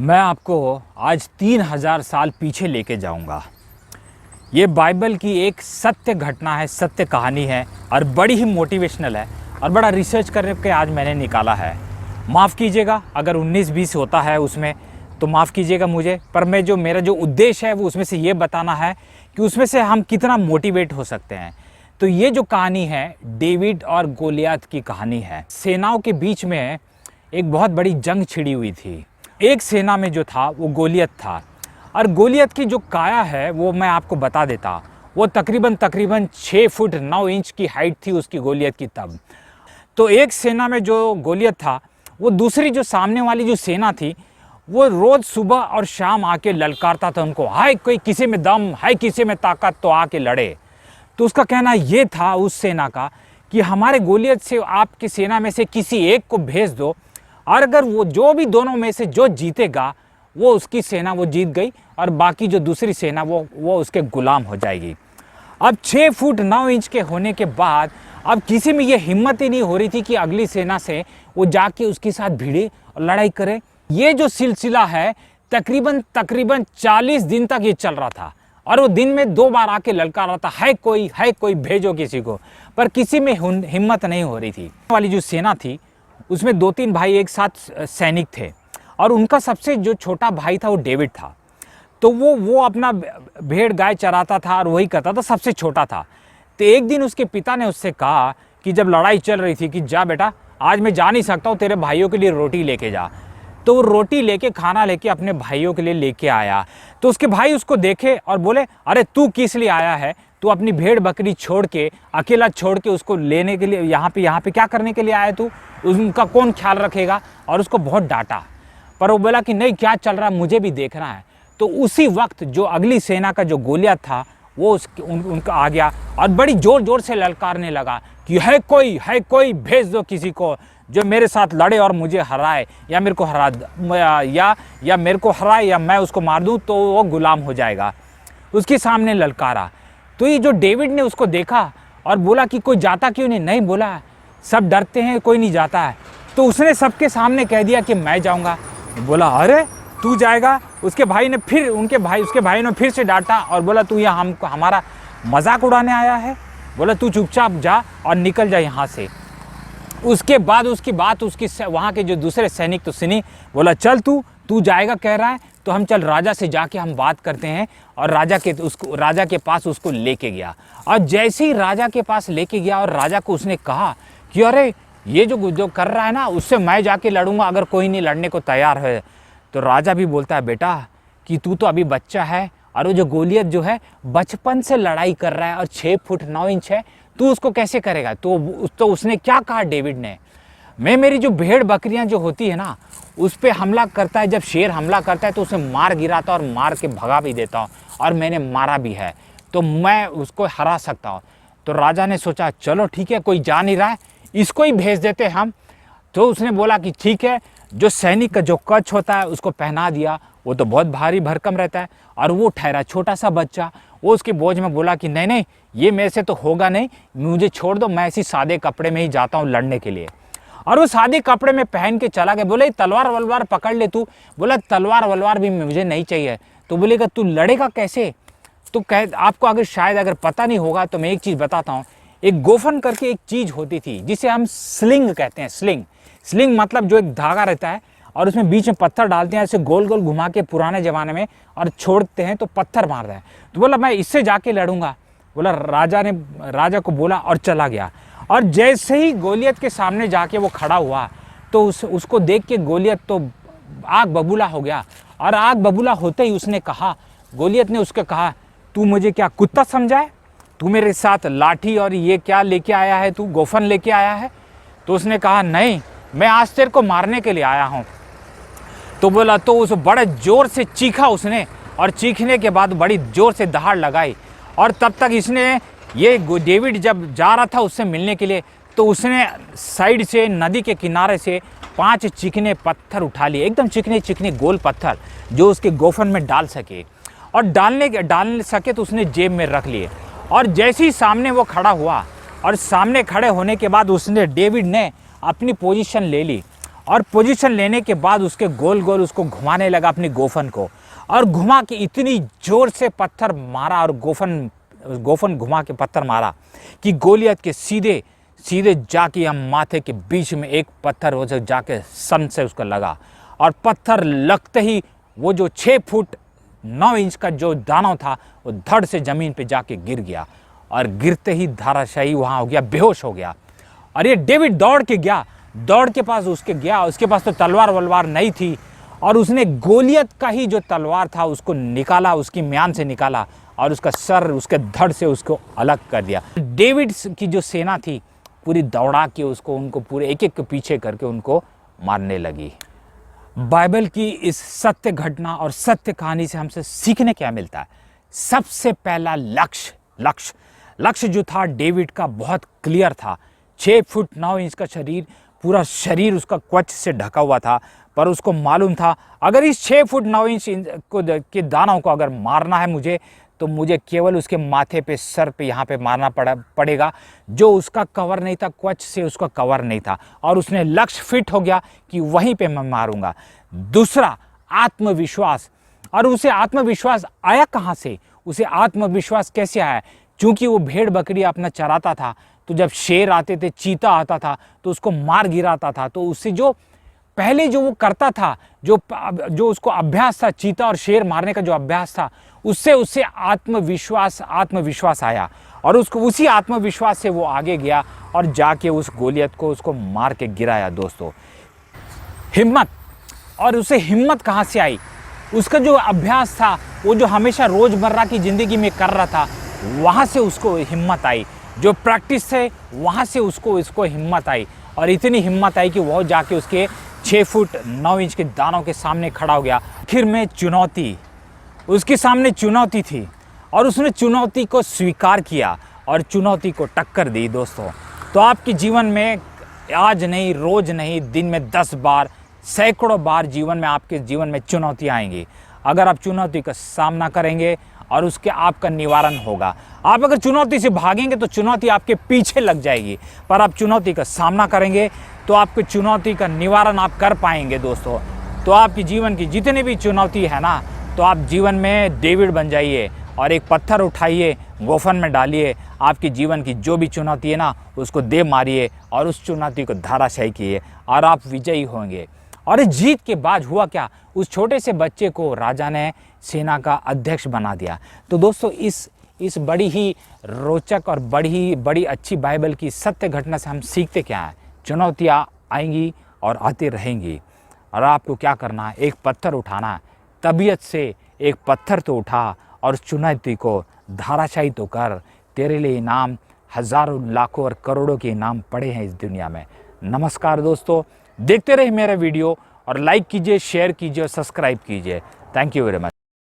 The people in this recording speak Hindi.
मैं आपको आज 3000 साल पीछे लेके जाऊंगा। ये बाइबल की एक सत्य घटना है, सत्य कहानी है और बड़ी ही मोटिवेशनल है और बड़ा रिसर्च करके आज मैंने निकाला है। माफ़ कीजिएगा अगर 19-20 होता है उसमें, तो माफ़ कीजिएगा मुझे, पर मेरा जो उद्देश्य है वो उसमें से ये बताना है कि उसमें से हम कितना मोटिवेट हो सकते हैं। तो ये जो कहानी है डेविड और गोलियत की कहानी है। सेनाओं के बीच में एक बहुत बड़ी जंग छिड़ी हुई थी। एक सेना में जो था वो गोलियत था और गोलियत की जो काया है वो मैं आपको बता देता, वो तकरीबन 6 फुट 9 इंच की हाइट थी उसकी गोलियत की तब। तो एक सेना में जो गोलियत था वो दूसरी जो सामने वाली जो सेना थी वो रोज़ सुबह और शाम आके ललकारता था उनको, हाय कोई किसी में दम, हाय किसी में ताकत तो आके लड़े। तो उसका कहना ये था उस सेना का कि हमारे गोलियत से आपकी सेना में से किसी एक को भेज दो और अगर वो जो भी दोनों में से जो जीतेगा वो उसकी सेना वो जीत गई और बाकी जो दूसरी सेना वो उसके गुलाम हो जाएगी। अब 6 फुट 9 इंच के होने के बाद अब किसी में ये हिम्मत ही नहीं हो रही थी कि अगली सेना से वो जाके उसके साथ भिड़े और लड़ाई करे। ये जो सिलसिला है तकरीबन 40 दिन तक ये चल रहा था और वो दिन में 2 बार आके ललकार रहा था, है कोई भेजो किसी को, पर किसी में हिम्मत नहीं हो रही थी। वाली जो सेना थी उसमें 2-3 भाई एक साथ सैनिक थे और उनका सबसे जो छोटा भाई था वो डेविड था। तो वो अपना भेड़ गाय चराता था और वही करता था, सबसे छोटा था। तो एक दिन उसके पिता ने उससे कहा कि जब लड़ाई चल रही थी कि जा बेटा, आज मैं जा नहीं सकता हूँ, तेरे भाइयों के लिए रोटी लेके जा। तो वो रोटी लेके खाना लेके अपने भाइयों के लिए लेके आया। तो उसके भाई उसको देखे और बोले, अरे तू किस लिए आया है, तू अपनी भेड़ बकरी छोड़ के अकेला छोड़ के उसको लेने के लिए यहाँ पे क्या करने के लिए आया तू, उनका कौन ख्याल रखेगा। और उसको बहुत डांटा, पर वो बोला कि नहीं क्या चल रहा है मुझे भी देखना है। तो उसी वक्त जो अगली सेना का जो गोलियत था वो उनका आ गया और बड़ी जोर से ललकारने लगा कि है कोई भेज दो किसी को जो मेरे साथ लड़े और मुझे हराए या मेरे को या मेरे को हराए या मैं उसको मार दूं तो वो गुलाम हो जाएगा। उसके सामने ललकारा। तो ये जो डेविड ने उसको देखा और बोला कि कोई जाता क्यों नहीं बोला सब डरते हैं कोई नहीं जाता है। तो उसने सबके सामने कह दिया कि मैं जाऊंगा। बोला अरे तू जाएगा। उसके भाई ने फिर से डांटा और बोला तू यहाँ हमारा मजाक उड़ाने आया है, बोला तू चुपचाप जा और निकल जा यहाँ से। उसके बाद उसकी बात वहाँ के जो दूसरे सैनिक तो सुनी, बोला चल तू जाएगा कह रहा है तो हम चल राजा से जाके हम बात करते हैं। और राजा के पास उसको लेके गया और जैसे ही राजा के पास लेके गया और राजा को उसने कहा कि अरे ये जो कर रहा है ना उससे मैं जाके लड़ूंगा अगर कोई नहीं लड़ने को तैयार है। तो राजा भी बोलता है बेटा कि तू तो अभी बच्चा है और वो जो गोलियत जो है बचपन से लड़ाई कर रहा है और 6 फुट 9 इंच है, तू उसको कैसे करेगा। तो उसने क्या कहा डेविड ने, मैं मेरी जो भेड़ बकरियां जो होती है ना उस पर हमला करता है, जब शेर हमला करता है तो उसे मार गिराता और मार के भगा भी देता हूँ और मैंने मारा भी है, तो मैं उसको हरा सकता हूँ। तो राजा ने सोचा चलो ठीक है, कोई जा नहीं रहा है इसको ही भेज देते हम। तो उसने बोला कि ठीक है, जो सैनिक का जो कच्छ होता है उसको पहना दिया, वो तो बहुत भारी भरकम रहता है और वो ठहरा छोटा सा बच्चा, वो उसके बोझ में बोला कि नहीं ये मेरे से तो होगा नहीं, मुझे छोड़ दो, मैं ऐसी सादे कपड़े में ही जाता हूँ लड़ने के लिए। और वो सादे कपड़े में पहन के चला गया। बोले तलवार वलवार पकड़ ले तू, बोला तलवार वलवार भी मुझे नहीं चाहिए। तो बोलेगा तू लड़ेगा कैसे। तो आपको अगर पता नहीं होगा तो मैं एक चीज़ बताता हूँ। एक गोफन करके एक चीज़ होती थी जिसे हम स्लिंग कहते हैं। स्लिंग मतलब जो एक धागा रहता है और उसमें बीच में पत्थर डालते हैं ऐसे गोल गोल घुमा के पुराने ज़माने में और छोड़ते हैं तो पत्थर मार रहा है। तो बोला मैं इससे जाके लड़ूंगा। बोला राजा को बोला और चला गया। और जैसे ही गोलियत के सामने जाके वो खड़ा हुआ तो उसको देख के गोलियत तो आग बबूला हो गया। और आग बबूला होते ही उसने कहा, गोलियत ने उसको कहा तू मुझे क्या कुत्ता समझा है, तू मेरे साथ लाठी और ये क्या लेके आया है, तू गोफन लेके आया है। तो उसने कहा नहीं, मैं आज तेरे को मारने के लिए आया हूँ। तो बोला, तो उस बड़े जोर से चीखा उसने और चीखने के बाद बड़ी जोर से दहाड़ लगाई। और तब तक इसने ये डेविड जब जा रहा था उससे मिलने के लिए तो उसने साइड से नदी के किनारे से 5 चिकने पत्थर उठा लिए, एकदम चिकने गोल पत्थर जो उसके गोफन में डाल सके और डाल सके तो उसने जेब में रख लिए। और जैसे ही सामने वो खड़ा हुआ और सामने खड़े होने के बाद डेविड ने अपनी पोजीशन ले ली और पोजीशन लेने के बाद उसके गोल गोल उसको घुमाने लगा अपनी गोफन को, और घुमा के इतनी जोर से पत्थर मारा और गोफन घुमा के पत्थर मारा कि गोलियत के सीधे सीधे जाके हम माथे के बीच में एक पत्थर हो जाके सन से उसका लगा, और पत्थर लगते ही वो जो 6 फुट 9 इंच का जो दानव था वो धड़ से ज़मीन पे जाके गिर गया, और गिरते ही धाराशायी वहाँ हो गया, बेहोश हो गया। और ये डेविड दौड़ के गया, दौड़ के पास उसके गया, उसके पास तो तलवार वलवार नहीं थी, और उसने गोलियत का ही जो तलवार था उसको निकाला, उसकी म्यान से निकाला, और उसका सर उसके धड़ से उसको अलग कर दिया। डेविड की जो सेना थी पूरी दौड़ा के उनको पूरे एक एक के पीछे करके उनको मारने लगी। बाइबल की इस सत्य घटना और सत्य कहानी से हमसे सीखने क्या मिलता है? सबसे पहला लक्ष्य जो था डेविड का बहुत क्लियर था। 6 फुट 9 इंच का शरीर, पूरा शरीर उसका कवच से ढका हुआ था, पर उसको मालूम था अगर इस 6 फुट 9 इंच के दानव को अगर मारना है मुझे, तो मुझे केवल उसके माथे पे, सर पे, यहाँ पे मारना पड़ेगा, जो उसका कवर नहीं था, कवच से उसका कवर नहीं था, और उसने लक्ष्य फिट हो गया कि वहीं पे मैं मारूंगा। दूसरा, आत्मविश्वास। और उसे आत्मविश्वास आया कहाँ से? उसे आत्मविश्वास कैसे आया? क्योंकि वो भेड़ बकरी अपना चराता था, तो जब शेर आते थे, चीता आता था, तो उसको मार गिराता था, तो उससे जो पहले जो वो करता था, जो उसको अभ्यास था, चीता और शेर मारने का जो अभ्यास था, उससे आत्मविश्वास आया, और उसको उसी आत्मविश्वास से वो आगे गया और जाके उस गोलियत को उसको मार के गिराया। दोस्तों, हिम्मत। और उसे हिम्मत कहाँ से आई? उसका जो अभ्यास था, वो जो हमेशा रोजमर्रा की जिंदगी में कर रहा था, वहाँ से उसको हिम्मत आई। जो प्रैक्टिस है वहाँ से उसको हिम्मत आई, और इतनी हिम्मत आई कि वो जाके उसके 6 फुट 9 इंच के दानव के सामने खड़ा हो गया। आखिर में चुनौती, उसके सामने चुनौती थी, और उसने चुनौती को स्वीकार किया और चुनौती को टक्कर दी। दोस्तों, तो आपके जीवन में आज नहीं, रोज नहीं, दिन में 10 बार, सैकड़ों बार जीवन में, आपके जीवन में चुनौतियाँ आएंगी। अगर आप चुनौती का सामना करेंगे और उसके आपका निवारण होगा। आप अगर चुनौती से भागेंगे तो चुनौती आपके पीछे लग जाएगी, पर आप चुनौती का सामना करेंगे तो आपकी चुनौती का निवारण आप कर पाएंगे। दोस्तों, तो आपकी जीवन की जितनी भी चुनौती है ना, तो आप जीवन में डेविड बन जाइए और एक पत्थर उठाइए, गोफन में डालिए, आपकी जीवन की जो भी चुनौती है ना, उसको दे मारिए और उस चुनौती को धाराशायी कीजिए, और आप विजयी होंगे। और इस जीत के बाद हुआ क्या? उस छोटे से बच्चे को राजा ने सेना का अध्यक्ष बना दिया। तो दोस्तों, इस बड़ी ही रोचक और बड़ी अच्छी बाइबल की सत्य घटना से हम सीखते क्या हैं? चुनौतियाँ आएंगी और आती रहेंगी, और आपको क्या करना है? एक पत्थर उठाना है। तबीयत से एक पत्थर तो उठा और उस चुनौती को धाराशायी तो कर। तेरे लिए इनाम हज़ारों, लाखों और करोड़ों के इनाम पड़े हैं इस दुनिया में। नमस्कार दोस्तों, देखते रहिए मेरा वीडियो, और लाइक कीजिए, शेयर कीजिए और सब्सक्राइब कीजिए। Thank you very much.